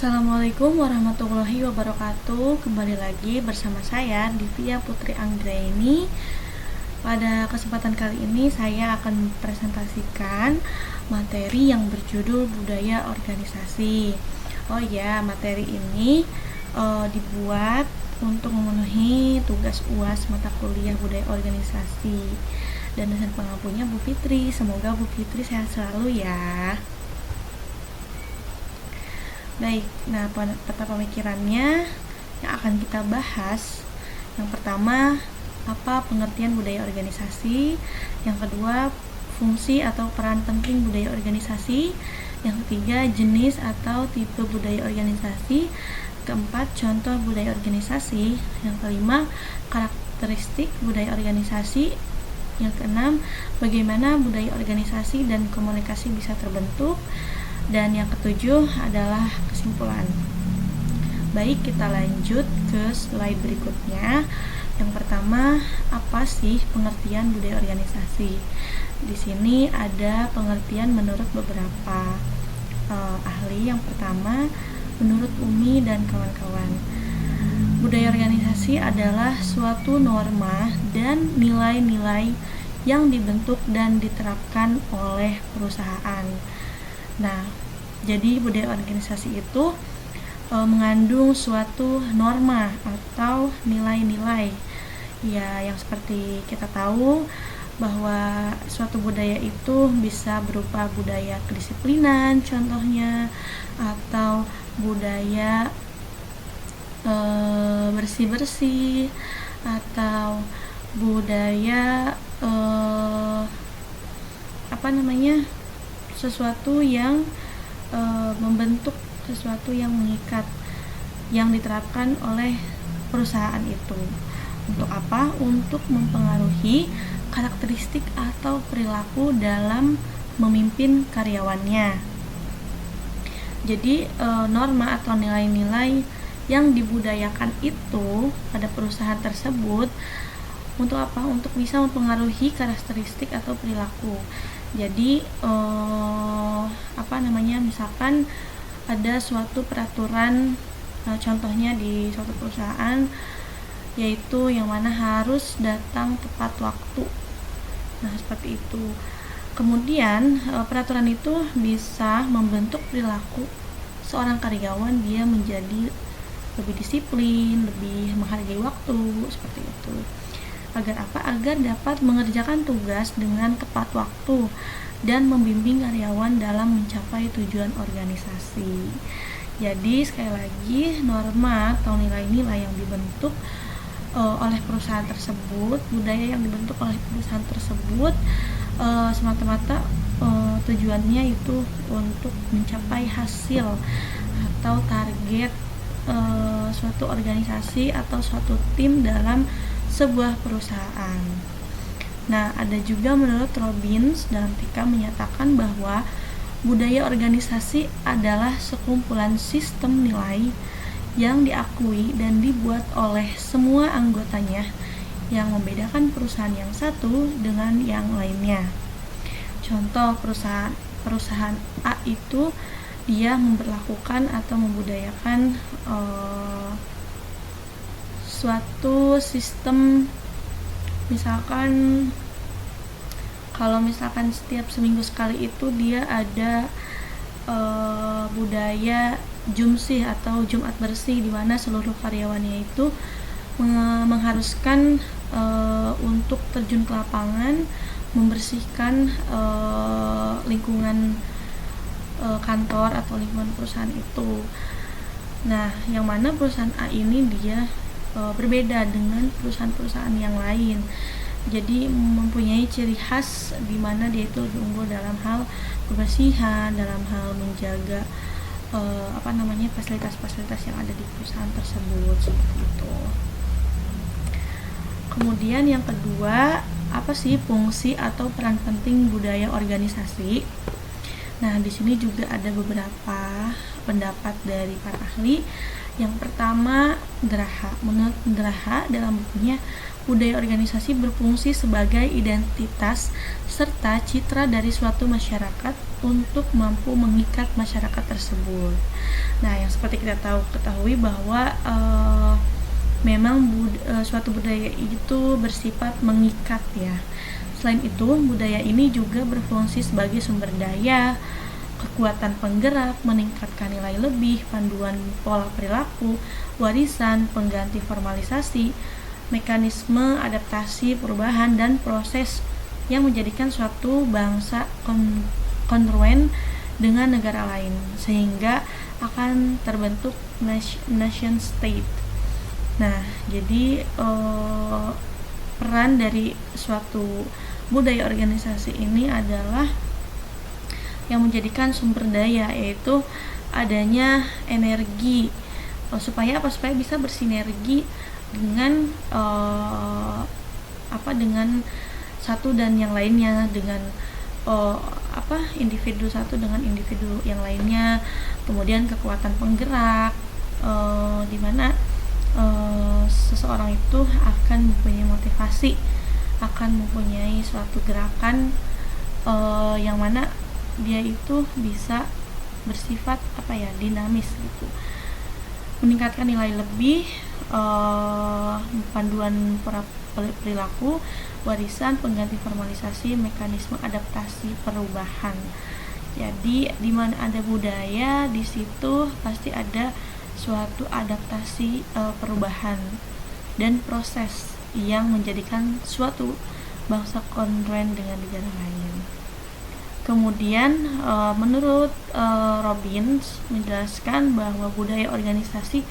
Assalamualaikum warahmatullahi wabarakatuh. Kembali lagi bersama saya Divya Putri Anggraini. Pada kesempatan kali ini saya akan mempresentasikan materi yang berjudul budaya organisasi. Oh ya, materi ini dibuat untuk memenuhi tugas UAS mata kuliah budaya organisasi, dan dosen pengampunya Bu Fitri. Semoga Bu Fitri sehat selalu ya. Baik, nah peta pemikirannya yang akan kita bahas. Yang pertama, apa pengertian budaya organisasi. Yang kedua, fungsi atau peran penting budaya organisasi. Yang ketiga, jenis atau tipe budaya organisasi. Keempat, contoh budaya organisasi. Yang kelima, karakteristik budaya organisasi. Yang keenam, bagaimana budaya organisasi dan komunikasi bisa terbentuk. Dan yang ketujuh adalah kesimpulan. Baik, kita lanjut ke slide berikutnya. Yang pertama, apa sih pengertian budaya organisasi? Di sini ada pengertian menurut beberapa ahli. Yang pertama, menurut Umi dan kawan-kawan, budaya organisasi adalah suatu norma dan nilai-nilai yang dibentuk dan diterapkan oleh perusahaan. Nah, jadi budaya organisasi itu mengandung suatu norma atau nilai-nilai ya, yang seperti kita tahu bahwa suatu budaya itu bisa berupa budaya kedisiplinan contohnya, atau budaya bersih-bersih, atau budaya sesuatu yang membentuk, sesuatu yang mengikat, yang diterapkan oleh perusahaan itu. Untuk apa? Untuk mempengaruhi karakteristik atau perilaku dalam memimpin karyawannya. Jadi norma atau nilai-nilai yang dibudayakan itu pada perusahaan tersebut untuk apa? Untuk bisa mempengaruhi karakteristik atau perilaku. Jadi misalkan ada suatu peraturan, contohnya di suatu perusahaan, yaitu yang mana harus datang tepat waktu. Nah, seperti itu. Kemudian peraturan itu bisa membentuk perilaku seorang karyawan, dia menjadi lebih disiplin, lebih menghargai waktu, seperti itu. Agar apa? Agar dapat mengerjakan tugas dengan tepat waktu dan membimbing karyawan dalam mencapai tujuan organisasi. Jadi sekali lagi, norma atau nilai-nilai yang dibentuk oleh perusahaan tersebut, budaya yang dibentuk oleh perusahaan tersebut semata-mata tujuannya itu untuk mencapai hasil atau target suatu organisasi atau suatu tim dalam sebuah perusahaan. Nah, ada juga menurut Robbins dalam Tika menyatakan bahwa budaya organisasi adalah sekumpulan sistem nilai yang diakui dan dibuat oleh semua anggotanya, yang membedakan perusahaan yang satu dengan yang lainnya. Contoh, perusahaan A itu dia memperlakukan atau membudayakan suatu sistem, misalkan kalau setiap seminggu sekali itu dia ada budaya jumsih atau Jumat bersih, di mana seluruh karyawannya itu mengharuskan untuk terjun ke lapangan membersihkan lingkungan kantor atau lingkungan perusahaan itu. Nah, yang mana perusahaan A ini dia berbeda dengan perusahaan-perusahaan yang lain. Jadi mempunyai ciri khas di mana dia itu unggul dalam hal kebersihan, dalam hal menjaga fasilitas-fasilitas yang ada di perusahaan tersebut, seperti itu. Kemudian yang kedua, apa sih fungsi atau peran penting budaya organisasi? Nah, di sini juga ada beberapa pendapat dari para ahli. Yang pertama, Graha. Menurut Graha dalam bukunya, budaya organisasi berfungsi sebagai identitas serta citra dari suatu masyarakat untuk mampu mengikat masyarakat tersebut. Nah, yang seperti kita ketahui bahwa memang suatu budaya itu bersifat mengikat ya. Selain itu, budaya ini juga berfungsi sebagai sumber daya, kekuatan penggerak, meningkatkan nilai lebih, panduan pola perilaku, warisan, pengganti formalisasi, mekanisme adaptasi perubahan, dan proses yang menjadikan suatu bangsa kongruen dengan negara lain, sehingga akan terbentuk nation state. Nah, jadi peran dari suatu budaya organisasi ini adalah yang menjadikan sumber daya, yaitu adanya energi, supaya bisa bersinergi dengan dengan satu dan yang lainnya, dengan individu satu dengan individu yang lainnya. Kemudian kekuatan penggerak, di mana seseorang itu akan mempunyai motivasi, akan mempunyai suatu gerakan yang mana dia itu bisa bersifat dinamis gitu, meningkatkan nilai lebih, panduan perilaku, warisan, pengganti formalisasi, mekanisme adaptasi perubahan. Jadi di mana ada budaya, di situ pasti ada suatu adaptasi perubahan dan proses yang menjadikan suatu bangsa kongruen dengan negara lain. Kemudian menurut Robbins menjelaskan bahwa budaya organisasi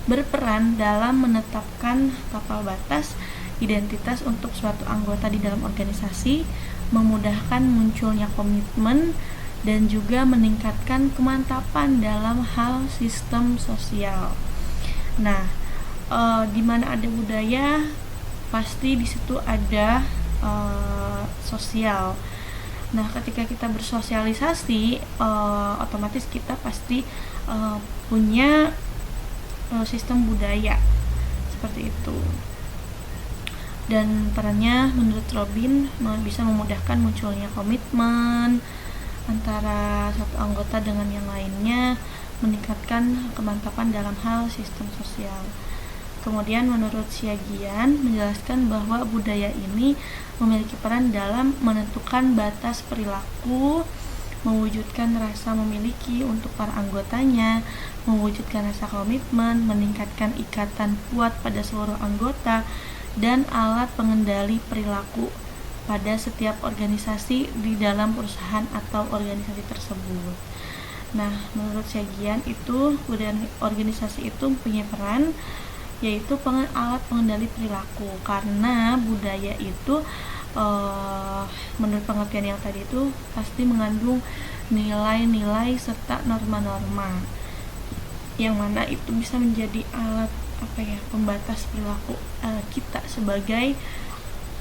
berperan dalam menetapkan tapal batas identitas untuk suatu anggota di dalam organisasi, memudahkan munculnya komitmen, dan juga meningkatkan kemantapan dalam hal sistem sosial. Nah, di mana ada budaya, pasti di situ ada sosial. Nah, ketika kita bersosialisasi, otomatis kita pasti punya sistem budaya seperti itu. Dan perannya menurut Robin bisa memudahkan munculnya komitmen antara satu anggota dengan yang lainnya, meningkatkan kemantapan dalam hal sistem sosial. Kemudian menurut Siagian menjelaskan bahwa budaya ini memiliki peran dalam menentukan batas perilaku, mewujudkan rasa memiliki untuk para anggotanya, mewujudkan rasa komitmen, meningkatkan ikatan kuat pada seluruh anggota, dan alat pengendali perilaku pada setiap organisasi di dalam perusahaan atau organisasi tersebut. Nah, menurut Siagian itu budaya organisasi itu punya peran, yaitu alat pengendali perilaku, karena budaya itu menurut pengertian yang tadi itu pasti mengandung nilai-nilai serta norma-norma yang mana itu bisa menjadi alat pembatas perilaku kita sebagai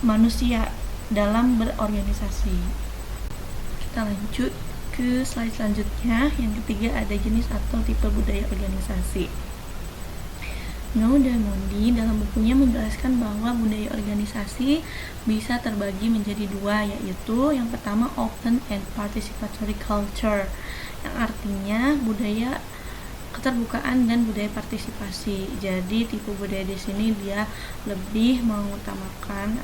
manusia dalam berorganisasi. Kita lanjut ke slide selanjutnya. Yang ketiga ada jenis atau tipe budaya organisasi. Ngau dan Mondi dalam bukunya menjelaskan bahwa budaya organisasi bisa terbagi menjadi dua, yaitu yang pertama open and participatory culture, yang artinya budaya keterbukaan dan budaya partisipasi. Jadi tipe budaya di sini dia lebih mengutamakan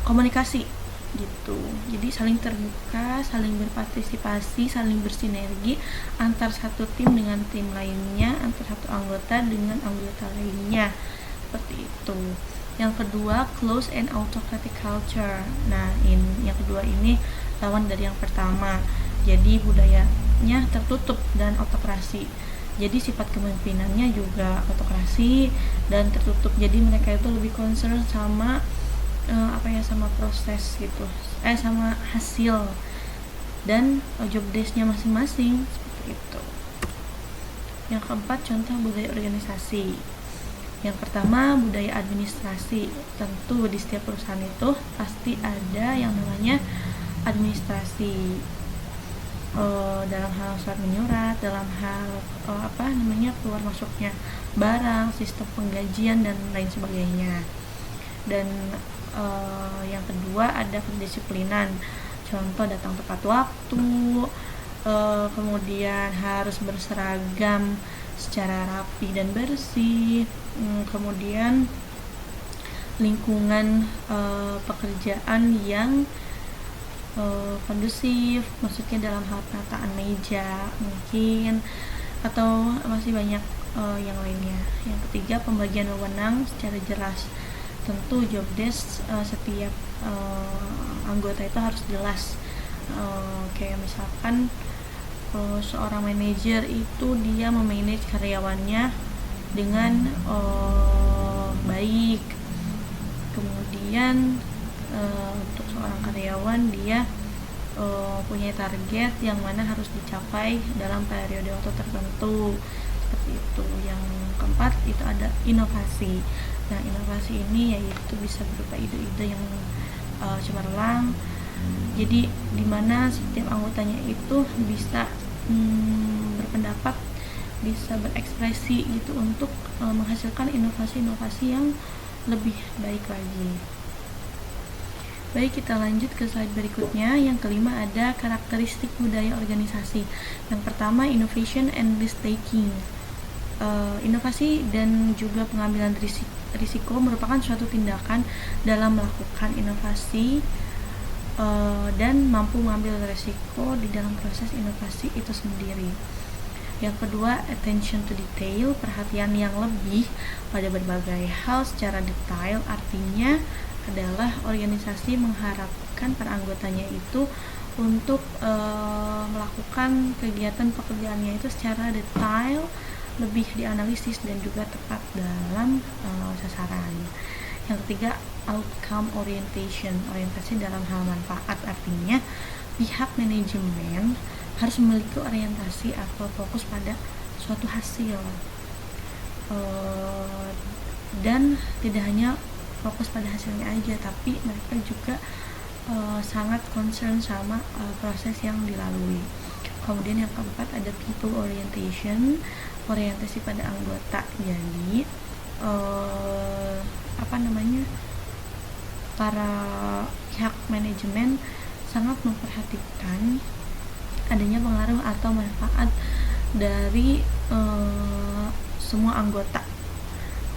komunikasi gitu. Jadi saling terbuka, saling berpartisipasi, saling bersinergi antar satu tim dengan tim lainnya, antar satu anggota dengan anggota lainnya. Seperti itu. Yang kedua, close and autocratic culture. Nah, yang kedua ini lawan dari yang pertama. Jadi budayanya tertutup dan autokrasi. Jadi sifat kepemimpinannya juga autokrasi dan tertutup. Jadi mereka itu lebih concern sama sama proses gitu, sama hasil dan job desk-nya masing-masing seperti itu. Yang keempat, contoh budaya organisasi. Yang pertama, budaya administrasi. Tentu di setiap perusahaan itu pasti ada yang namanya administrasi, dalam hal surat menyurat, dalam hal keluar masuknya barang, sistem penggajian dan lain sebagainya. Dan yang kedua ada kedisiplinan. contoh datang tepat waktu, kemudian harus berseragam secara rapi dan bersih, kemudian lingkungan pekerjaan yang kondusif, maksudnya dalam hal penataan meja mungkin, atau masih banyak yang lainnya. Yang ketiga, pembagian wewenang secara jelas. Tentu job desk setiap anggota itu harus jelas. Kayak misalkan seorang manajer itu dia memanage karyawannya dengan baik. Kemudian untuk seorang karyawan dia punya target yang mana harus dicapai dalam periode waktu tertentu, seperti itu. Yang keempat itu ada inovasi. Nah, inovasi ini yaitu bisa berupa ide-ide yang cemerlang, jadi dimana setiap anggotanya itu bisa berpendapat, bisa berekspresi gitu untuk menghasilkan inovasi-inovasi yang lebih baik lagi. Baik, kita lanjut ke slide berikutnya. Yang kelima ada karakteristik budaya organisasi. Yang pertama, innovation and risk taking. Inovasi dan juga pengambilan risiko merupakan suatu tindakan dalam melakukan inovasi dan mampu mengambil risiko di dalam proses inovasi itu sendiri. Yang kedua, attention to detail, perhatian yang lebih pada berbagai hal secara detail. Artinya adalah organisasi mengharapkan para anggotanya itu untuk melakukan kegiatan pekerjaannya itu secara detail, lebih dianalisis dan juga tepat dalam sasaran. Yang ketiga, outcome orientation, orientasi dalam hal manfaat. Artinya pihak manajemen harus memiliki orientasi atau fokus pada suatu hasil, dan tidak hanya fokus pada hasilnya aja, tapi mereka juga sangat concern sama proses yang dilalui. Kemudian yang keempat ada people orientation, orientasi pada anggota. Jadi para pihak manajemen sangat memperhatikan adanya pengaruh atau manfaat dari semua anggota.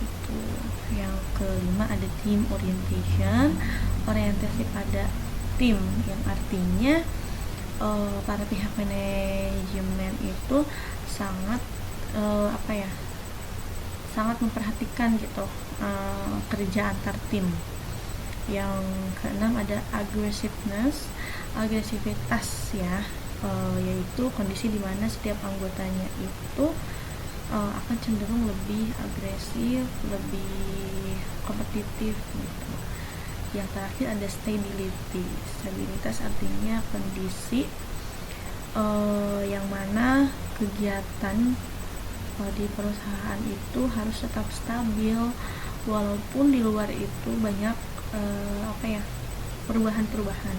Itu. Yang kelima ada team orientation, orientasi pada tim, yang artinya para pihak manajemen itu sangat sangat memperhatikan gitu kerja antar tim. Yang keenam ada aggressiveness, agresivitas ya, yaitu kondisi di mana setiap anggotanya itu akan cenderung lebih agresif, lebih kompetitif gitu. Yang terakhir ada stability. Stabilitas artinya kondisi yang mana kegiatan di perusahaan itu harus tetap stabil walaupun di luar itu banyak perubahan-perubahan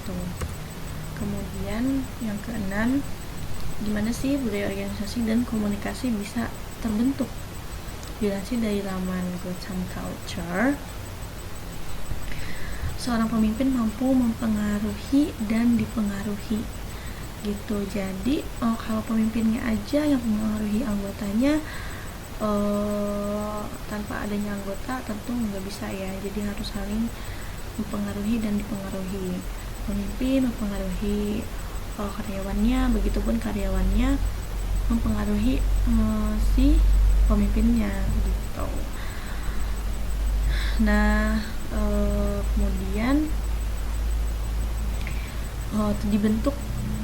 tuh. Kemudian yang keenam, gimana sih budaya organisasi dan komunikasi bisa terbentuk? Dilansir dari laman Gotham Culture, seorang pemimpin mampu mempengaruhi dan dipengaruhi gitu. Jadi kalau pemimpinnya aja yang mempengaruhi anggotanya, tanpa adanya anggota tentu nggak bisa ya. Jadi harus saling mempengaruhi dan dipengaruhi. Pemimpin mempengaruhi karyawannya, begitupun karyawannya mempengaruhi si pemimpinnya gitu. Nah, kemudian dibentuk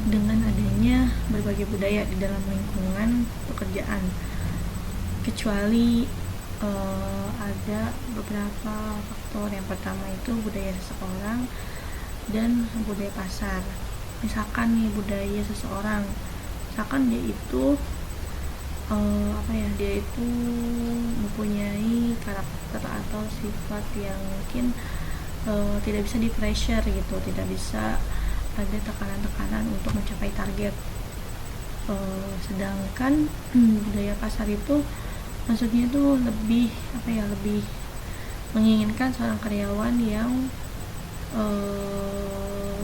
dengan adanya berbagai budaya di dalam lingkungan pekerjaan, kecuali ada beberapa faktor. Yang pertama itu budaya seseorang dan budaya pasar. Misalkan nih budaya seseorang, misalkan dia itu dia itu mempunyai karakter atau sifat yang mungkin tidak bisa di pressure gitu, tidak bisa ada tekanan-tekanan untuk mencapai target. Sedangkan budaya pasar itu maksudnya itu lebih lebih menginginkan seorang karyawan yang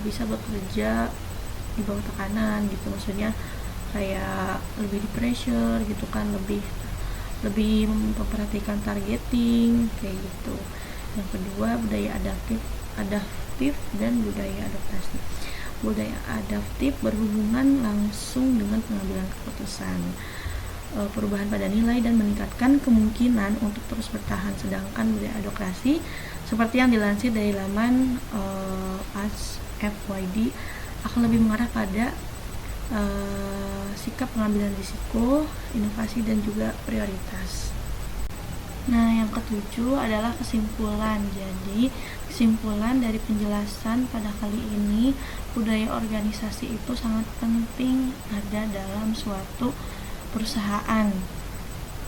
bisa bekerja di bawah tekanan gitu, maksudnya kayak lebih di pressure gitu kan, lebih memperhatikan targeting kayak gitu. Yang kedua, budaya adaptif dan budaya adaptasi. Budaya adaptif berhubungan langsung dengan pengambilan keputusan, perubahan pada nilai dan meningkatkan kemungkinan untuk terus bertahan, sedangkan budaya adaptasi seperti yang dilansir dari laman Ask FYD akan lebih mengarah pada sikap pengambilan risiko, inovasi dan juga prioritas. Nah, yang ketujuh adalah kesimpulan. Jadi, kesimpulan dari penjelasan pada kali ini, budaya organisasi itu sangat penting ada dalam suatu perusahaan,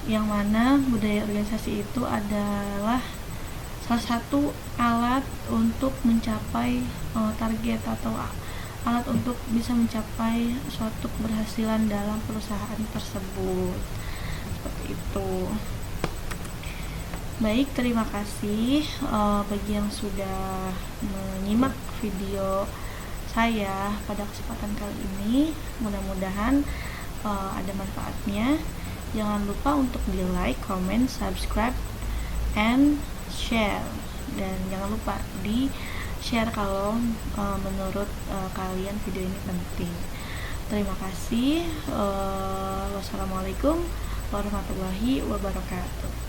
yang mana budaya organisasi itu adalah salah satu alat untuk mencapai target atau alat untuk bisa mencapai suatu keberhasilan dalam perusahaan tersebut. Seperti itu. Baik, terima kasih bagi yang sudah menyimak video saya pada kesempatan kali ini. Mudah-mudahan ada manfaatnya. Jangan lupa untuk di like, comment, subscribe, and share. Dan jangan lupa di share kalau menurut kalian video ini penting. Terima kasih. Wassalamualaikum warahmatullahi wabarakatuh.